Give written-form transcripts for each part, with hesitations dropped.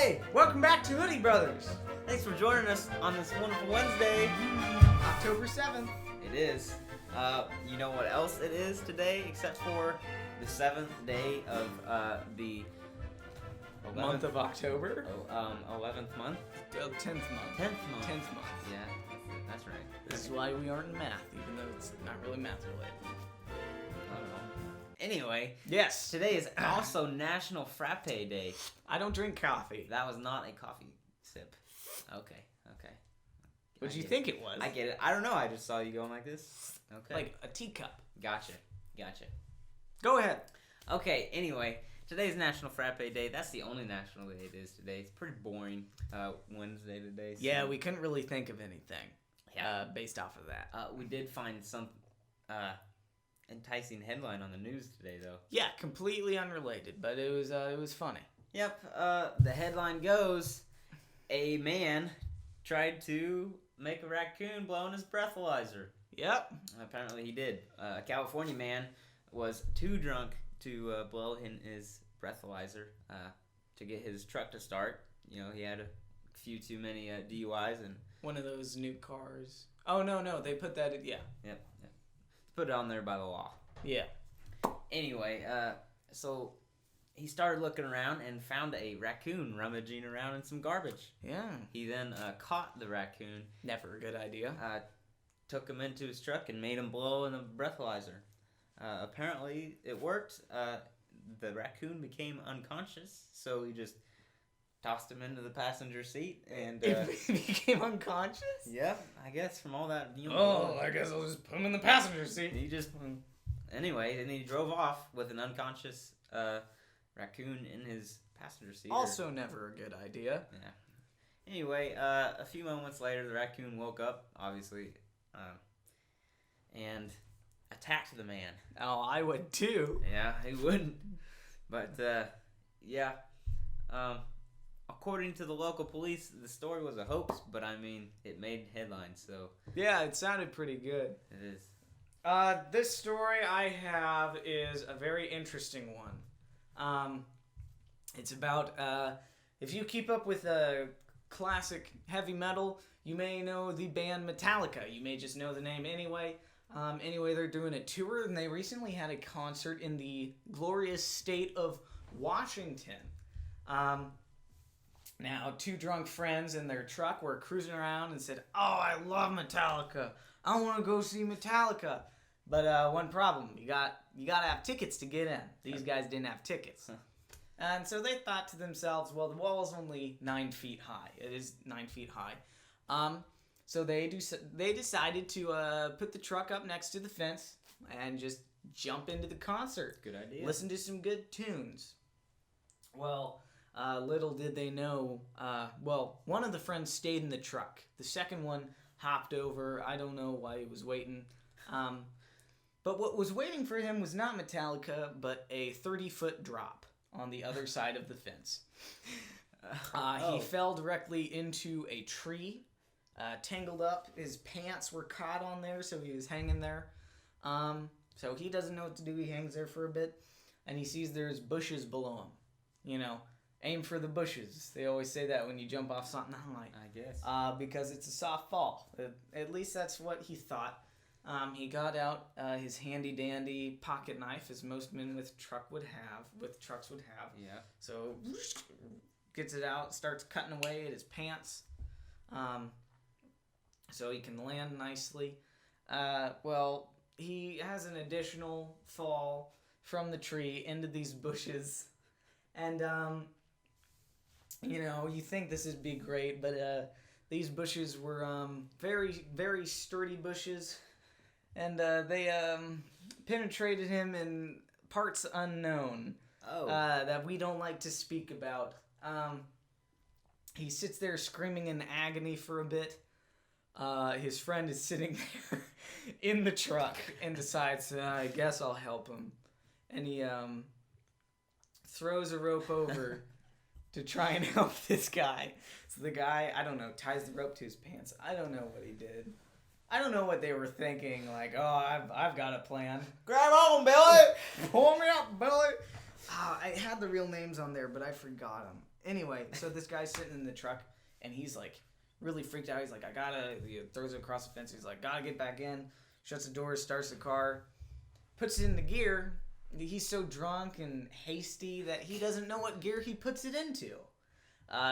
Hey, welcome back to Hoodie Brothers. Thanks for joining us on this wonderful Wednesday. October 7th. It is. You know what else it is today, except for the 7th day of the 11th Month of October. 11th month. 10th month. 10th month. 10th month. Yeah, that's right. This is why we aren't in math, even though it's not really math related. I don't know. Anyway, Yes. today is also National Frappe Day. I don't drink coffee. That was not a coffee sip. Okay. What did you think it was? I get it. I don't know. I just saw you going like this. Okay. Like a teacup. Gotcha. Go ahead. Okay, anyway, today's National Frappe Day. That's the only national day it is today. It's pretty boring Wednesday today. So. Yeah, we couldn't really think of anything based off of that. We did find some enticing headline on the news today, though. Yeah, completely unrelated, but it was funny. Yep, the headline goes, a man tried to make a raccoon blow in his breathalyzer. Yep. Apparently he did. A California man was too drunk to blow in his breathalyzer to get his truck to start. You know, he had a few too many DUIs and... One of those new cars. Oh, no, they put that in, yeah. Yep. Put it on there by the law. Yeah. Anyway, so he started looking around and found a raccoon rummaging around in some garbage. Yeah. He then caught the raccoon. Never a good idea. Took him into his truck and made him blow in the breathalyzer. Apparently, it worked. The raccoon became unconscious, so he just tossed him into the passenger seat and... He became unconscious? Yeah, I guess from all that... I guess I'll just put him in the passenger seat. He just... Anyway, and he drove off with an unconscious raccoon in his passenger seat. Also never a good idea. Yeah. Anyway, a few moments later, the raccoon woke up, obviously, and attacked the man. Oh, I would too. Yeah, he wouldn't. But, yeah. According to the local police, the story was a hoax, but I mean, it made headlines, so... Yeah, it sounded pretty good. It is. This story I have is a very interesting one. It's about, if you keep up with classic heavy metal, you may know the band Metallica. You may just know the name anyway. Anyway, they're doing a tour, and they recently had a concert in the glorious state of Washington. Now, two drunk friends in their truck were cruising around and said, "Oh, I love Metallica. I want to go see Metallica." But one problem, you gotta have tickets to get in. These guys didn't have tickets. And so they thought to themselves, well, the wall is only 9 feet high. It is 9 feet high. So they decided to put the truck up next to the fence and just jump into the concert. Good idea. Listen to some good tunes. Well, little did they know, one of the friends stayed in the truck. The second one hopped over. I don't know why he was waiting. But what was waiting for him was not Metallica, but a 30-foot drop on the other side of the fence. He fell directly into a tree, tangled up. His pants were caught on there, so he was hanging there. So he doesn't know what to do. He hangs there for a bit, and he sees there's bushes below him. You know, aim for the bushes. They always say that when you jump off something high. I guess. Because it's a soft fall. At least that's what he thought. He got out his handy-dandy pocket knife, as most men with trucks would have. Yeah. So, gets it out, starts cutting away at his pants, so he can land nicely. He has an additional fall from the tree into these bushes, and, you think this would be great, but these bushes were very, very sturdy bushes. And they penetrated him in parts unknown that we don't like to speak about. He sits there screaming in agony for a bit. His friend is sitting there in the truck and decides, I guess I'll help him. And he throws a rope over to try and help this guy. So the guy, I don't know, ties the rope to his pants. I don't know what he did. I don't know what they were thinking. Like, oh, I've got a plan. Grab on, Billy! Pull me up, Billy! I had the real names on there, but I forgot them. Anyway, so this guy's sitting in the truck, and he's like really freaked out. He's like, he throws it across the fence. He's like, gotta get back in. Shuts the door, starts the car, puts it into gear. He's so drunk and hasty that he doesn't know what gear he puts it into.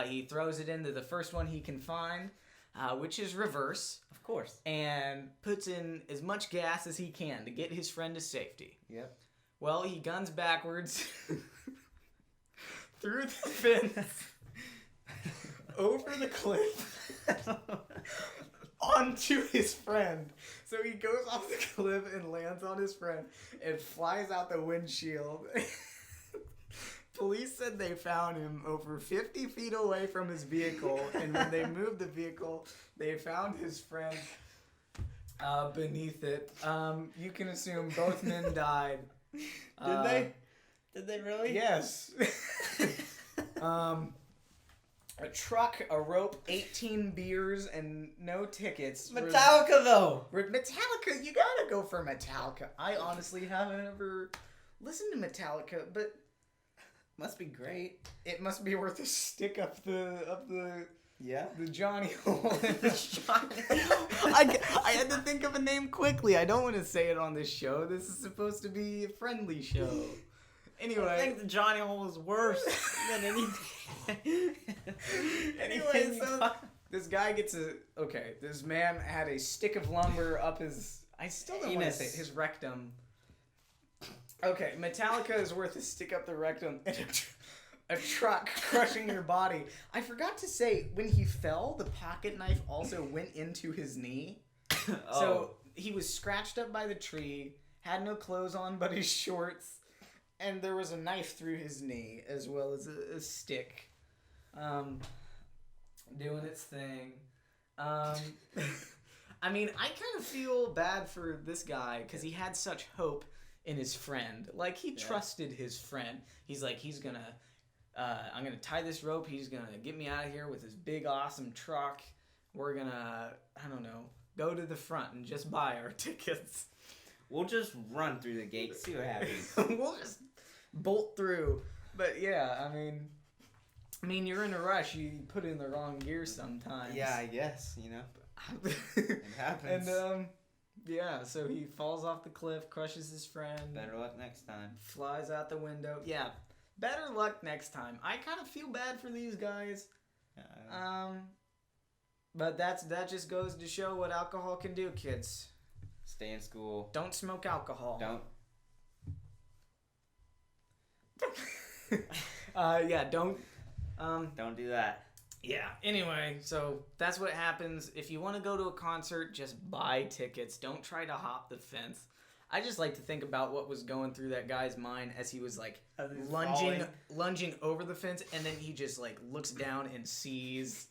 He throws it into the first one he can find, which is reverse. Of course. And puts in as much gas as he can to get his friend to safety. Yep. Well, he guns backwards through the fence, over the cliff, onto his friend. So he goes off the cliff and lands on his friend and flies out the windshield. Police said they found him over 50 feet away from his vehicle, and when they moved the vehicle, they found his friend beneath it. You can assume both men died. Did they? Did they really? Yes. A truck, a rope, 18 beers, and no tickets. Metallica, though. Metallica, you gotta go for Metallica. I honestly haven't ever listened to Metallica, but must be great. It must be worth a stick up the yeah, the Johnny hole. I had to think of a name quickly. I don't want to say it on this show. This is supposed to be a friendly show. Anyway, I think the Johnny hole is worse than anything. Anyway, so this guy gets this man had a stick of lumber up his. I still don't want to say it, his rectum. Okay, Metallica is worth a stick up the rectum and a truck crushing your body. I forgot to say, when he fell, the pocket knife also went into his knee. Oh. So he was scratched up by the tree, had no clothes on but his shorts, and there was a knife through his knee as well as a stick. Doing its thing. I mean, I kind of feel bad for this guy because he had such hope in his friend. Like, he trusted his friend. He's like, I'm gonna tie this rope. He's gonna get me out of here with his big, awesome truck. We're gonna, I don't know, go to the front and just buy our tickets. We'll just run through the gate, see what happens. We'll just bolt through. But yeah, I mean, you're in a rush. You put in the wrong gear sometimes. Yeah, I guess, you know. It happens. And yeah, so he falls off the cliff, crushes his friend. Better luck next time. Flies out the window. Yeah, better luck next time. I kind of feel bad for these guys. But that just goes to show what alcohol can do, kids. Stay in school. Don't smoke alcohol. Don't do that. Yeah, anyway, so that's what happens. If you want to go to a concert, just buy tickets. Don't try to hop the fence. I just like to think about what was going through that guy's mind as he was like lunging over the fence, and then he just like looks down and sees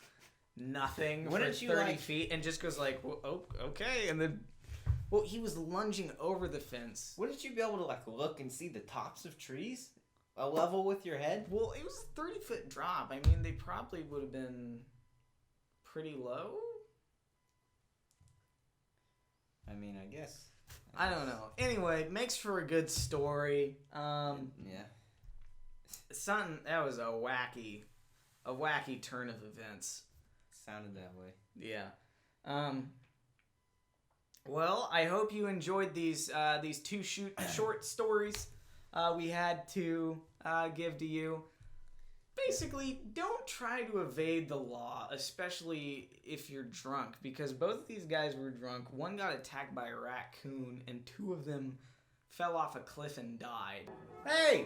nothing for 30 feet and just goes like, well, oh, okay, and then he was lunging over the fence. Wouldn't you be able to like look and see the tops of trees? A level with your head? Well, it was a 30-foot drop. I mean, they probably would have been pretty low. I mean, I guess. I don't know. Anyway, makes for a good story. Yeah. That was a wacky turn of events. Sounded that way. Yeah. Well, I hope you enjoyed these two short stories we had to give to you. Basically, don't try to evade the law, especially if you're drunk, because both of these guys were drunk. One got attacked by a raccoon, and two of them fell off a cliff and died. Hey!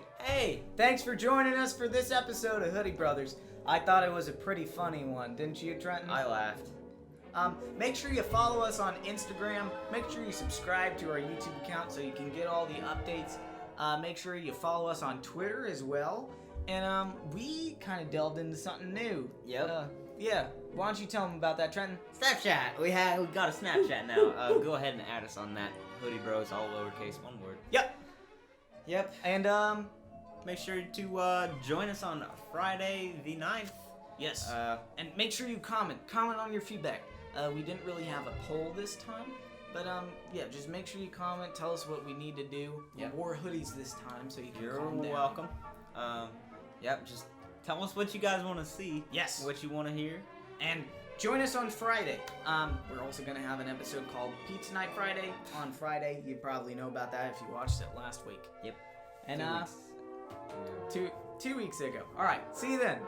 Thanks for joining us for this episode of Hoodie Brothers. I thought it was a pretty funny one, didn't you, Trenton? I laughed. Make sure you follow us on Instagram. Make sure you subscribe to our YouTube account so you can get all the updates. Make sure you follow us on Twitter as well. And we kind of delved into something new. Yep. Yeah. Why don't you tell them about that, Trenton? Snapchat. We got a Snapchat now. Go ahead and add us on that. Hoodie Bros, all lowercase, one word. Yep. And make sure to join us on Friday the 9th. Yes. And make sure you comment on your feedback. We didn't really have a poll this time. But, yeah, just make sure you comment. Tell us what we need to do. Yep. More hoodies this time so you can You're calm down. welcome. Yep, just Tell us what you guys want to see. Yes. What you want to hear. And join us on Friday. We're also going to have an episode called Pizza Night Friday on Friday. You probably know about that if you watched it last week. Yep. And 2 weeks. 2 weeks ago. All right. See you then.